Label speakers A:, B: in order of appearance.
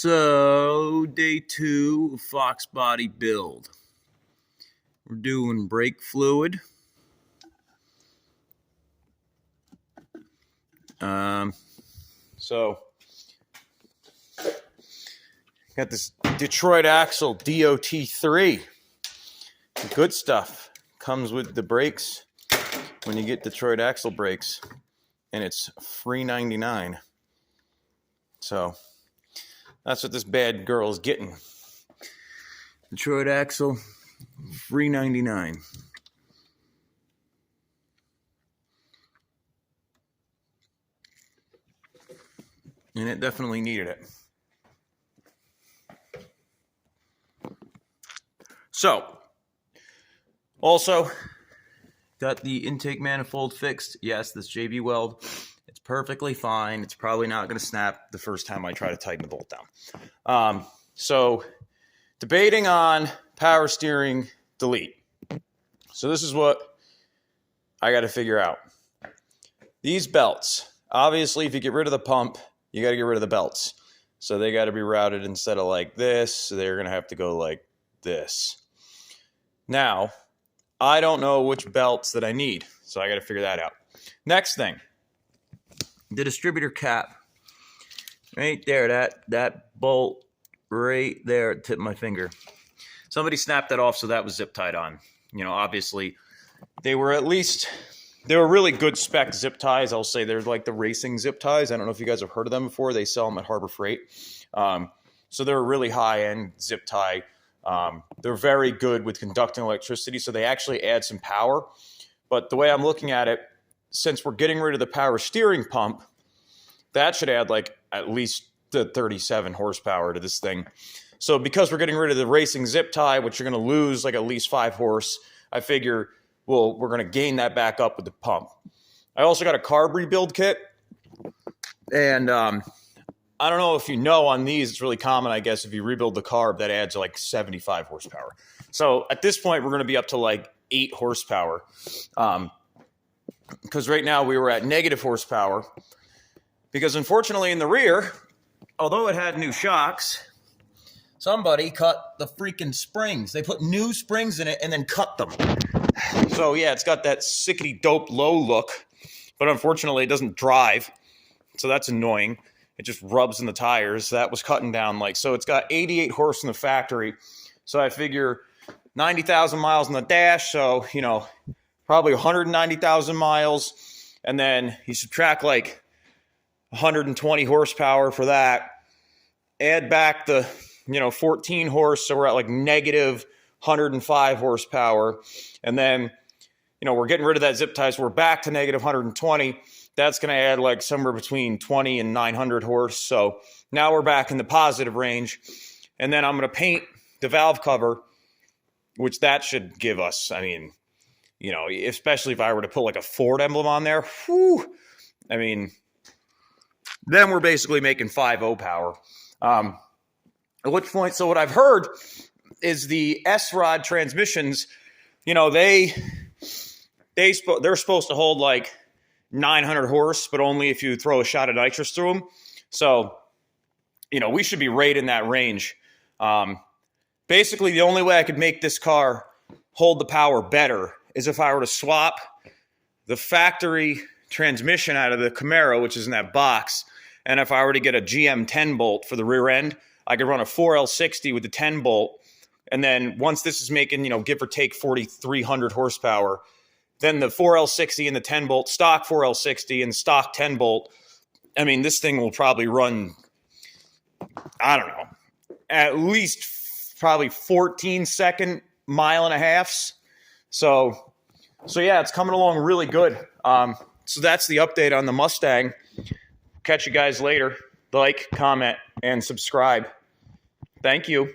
A: So, day 2 of Fox Body build. We're doing brake fluid. So, got this Detroit Axle DOT3. Good stuff. Comes with the brakes when you get Detroit Axle brakes, and it's $3.99. So, that's what this bad girl is getting. Detroit Axle, $3.99. And it definitely needed it. So, also, got the intake manifold fixed. Yes, this JB weld. It's perfectly fine. It's probably not going to snap the first time I try to tighten the bolt down. So, debating on power steering delete. So this is what I got to figure out. These belts, obviously, if you get rid of the pump, you got to get rid of the belts. So they got to be routed instead of like this. So they're going to have to go like this. Now, I don't know which belts that I need. So I got to figure that out. Next thing. The distributor cap, right there, that bolt right there at the tip of my finger. Somebody snapped that off, so that was zip tied on. You know, obviously, they were really good spec zip ties. I'll say they're like the racing zip ties. I don't know if you guys have heard of them before. They sell them at Harbor Freight. So they're a really high-end zip tie. They're very good with conducting electricity, so they actually add some power. But the way I'm looking at it, since we're getting rid of the power steering pump, that should add like at least the 37 horsepower to this thing. So because we're getting rid of the racing zip tie, which you're going to lose like at least 5 horse, I figure, well, we're going to gain that back up with the pump. I also got a carb rebuild kit. And I don't know if you know, on these, it's really common, I guess, if you rebuild the carb, that adds like 75 horsepower. So at this point, we're going to be up to like 8 horsepower. Because right now we were at negative horsepower. Because unfortunately in the rear, although it had new shocks, somebody cut the freaking springs. They put new springs in it and then cut them. So yeah, it's got that sickety dope low look, but unfortunately it doesn't drive. So that's annoying. It just rubs in the tires. That was cutting down like, so it's got 88 horse in the factory. So I figure 90,000 miles on the dash. So, you know, probably 190,000 miles. And then you subtract like 120 horsepower for that. Add back the, 14 horse. So we're at like negative 105 horsepower. And then, we're getting rid of that zip tie. So we're back to negative 120. That's going to add like somewhere between 20 and 900 horse. So now we're back in the positive range. And then I'm going to paint the valve cover, which that should give us, especially if I were to put like a Ford emblem on there, then we're basically making 5.0 power. At which point, so what I've heard is the S-Rod transmissions, they're supposed to hold like 900 horse, but only if you throw a shot of nitrous through them. So, we should be right in that range. Basically, the only way I could make this car hold the power better is if I were to swap the factory transmission out of the Camaro, which is in that box, and if I were to get a GM 10 bolt for the rear end, I could run a 4L60 with the 10 bolt, and then once this is making, give or take 4,300 horsepower, then the 4L60 and the 10 bolt, stock 4L60 and stock 10 bolt, this thing will probably run, I don't know, at least probably 14-second mile and a halves. So yeah, it's coming along really good. So that's the update on the Mustang. Catch you guys later. Like, comment, and subscribe. Thank you.